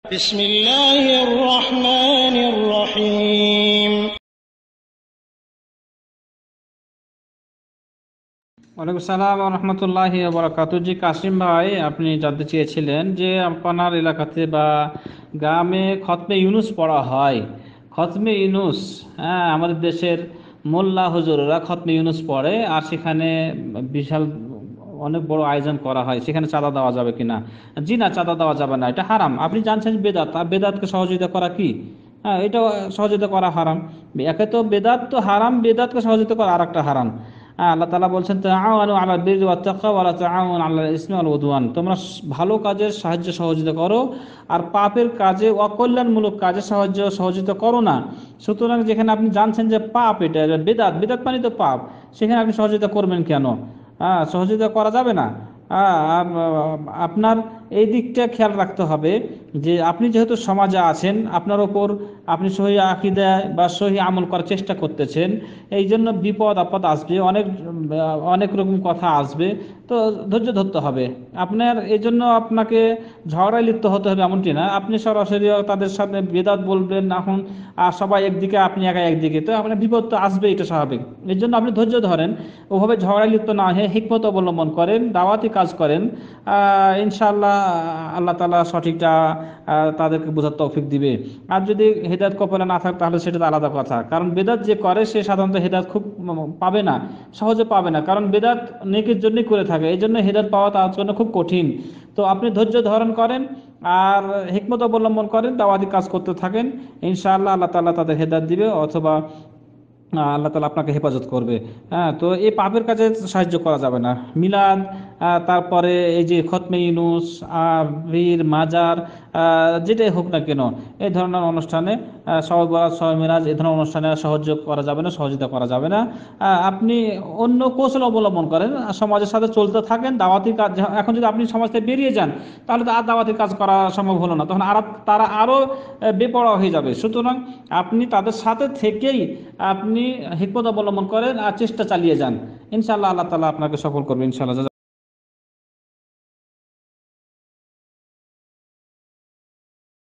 بسم الله الرحمن الرحيم ওয়ালাইকুম আসসালাম ওয়া রাহমাতুল্লাহি ওয়া বারাকাতুহু। জি কাসিম ভাই, আপনি জানতে চেয়েছিলেন যে আপনার এলাকাতে বা গ্রামে খতমে ইউনুস পড়া হয়। খতমে ইউনুস, হ্যাঁ, আমাদের দেশের মোল্লা হুজুররা খতমে ইউনুস পড়ে, আর সেখানে বিশাল অনেক বড় আয়োজন করা হয়। সেখানে চাঁদা দেওয়া যাবে কিনা? জি না, চাঁদা দেওয়া যাবে না, এটা হারাম। আপনি জানছেন বেদাত, আর বেদাতকে সহযোগিতা করা কি? হ্যাঁ, এটা সহযোগিতা করা হারাম। একে তো বেদাত তো হারাম, বেদাতকে সহযোগিতা করা আর একটা হারাম। আল্লাহ তাআলা বলছেন, তাআওয়ানু আলাল বিররি ওয়াত তাকওয়া ওয়া লা তাআওয়ানু আলাল ইসমি ওয়াল উদওয়ান। তোমরা ভালো কাজের সাহায্য সহযোগিতা করো, আর পাপের কাজে, অকল্যাণমূলক কাজে সহযোগিতা করো না। সুতরাং যেখানে আপনি জানছেন যে পাপ, এটা বেদাত, বেদাত মানে তো পাপ, সেখানে আপনি সহযোগিতা করবেন কেন? সহযোগিতা করা যাবে না। আপনার এই দিকটা খেয়াল রাখতে হবে যে আপনি যেহেতু সমাজে আছেন, আপনার ওপর আপনি সহি আকীদা বা সহি আমল করার চেষ্টা করতেছেন, এই জন্য বিপদ আপদ আসবে, অনেক অনেক রকম কথা আসবে। তো ধৈর্য ধরতে হবে আপনার। এই জন্য আপনাকে ঝগড়ায় লিপ্ত হতে হবে এমনটি না। আপনি সরাসরি তাদের সাথে বেদাত বলবেন এখন, আর সবাই একদিকে, আপনি একা একদিকে, তো আপনার বিপদ তো আসবে, এটা স্বাভাবিক। এর জন্য আপনি ধৈর্য ধরেন, ওভাবে ঝগড়ায় লিপ্ত না হয়ে হিকমত অবলম্বন করেন, দাওয়াতি কাজ করেন। ইনশাআল্লাহ আল্লাহ তাআলা সঠিকটা তাদেরকে বোঝার তৌফিক দিবে। আর যদি হেদায়েত কপালে না থাকে তাহলে সেটা তো আলাদা কথা। কারণ বেদাত যে করে সে সাধারণত হেদায়েত খুব পাবে না, সহজে পাবে না, কারণ বেদাত নেকির জন্যই করে থাকে। এই জন্য হেদায়েত পাওয়া তার জন্য খুব কঠিন। তো আপনি ধৈর্য ধারণ করেন আর হিকমত অবলম্বন করেন, দাওয়াতি কাজ করতে থাকেন। ইনশাআল্লাহ আল্লাহ তাআলা তাদের হেদায়েত দিবে, অথবা আল্লাহ তাআলা আপনাকে হেফাজত করবে। হ্যাঁ, তো এই পাপের কাজে সাহায্য করা যাবে না। মিলাদ, তারপরে এই যে খতমে ইউনুস, বীর মাজার, যেটাই হোক না কেন, এই ধরনের অনুষ্ঠানে শবে বরাত, শবে মিরাজ, এই ধরনের অনুষ্ঠানে সহযোগ করা যাবে না, সহযোগিতা করা যাবে না। আপনি অন্য কৌশল অবলম্বন করেন, সমাজের সাথে চলতে থাকেন, দাওয়াতি কাজ। এখন যদি আপনি সমাজ থেকে বেরিয়ে যান তাহলে তো আর দাওয়াতি কাজ করা সম্ভব হলো না, তখন আর তারা আরও বেপরোয়া হয়ে যাবে। সুতরাং আপনি তাদের সাথে থেকেই আপনি হিকমত অবলম্বন করেন আর চেষ্টা চালিয়ে যান। ইনশাআল্লাহ আল্লাহ তাআলা আপনাকে সফল করবে, ইনশাআল্লাহ।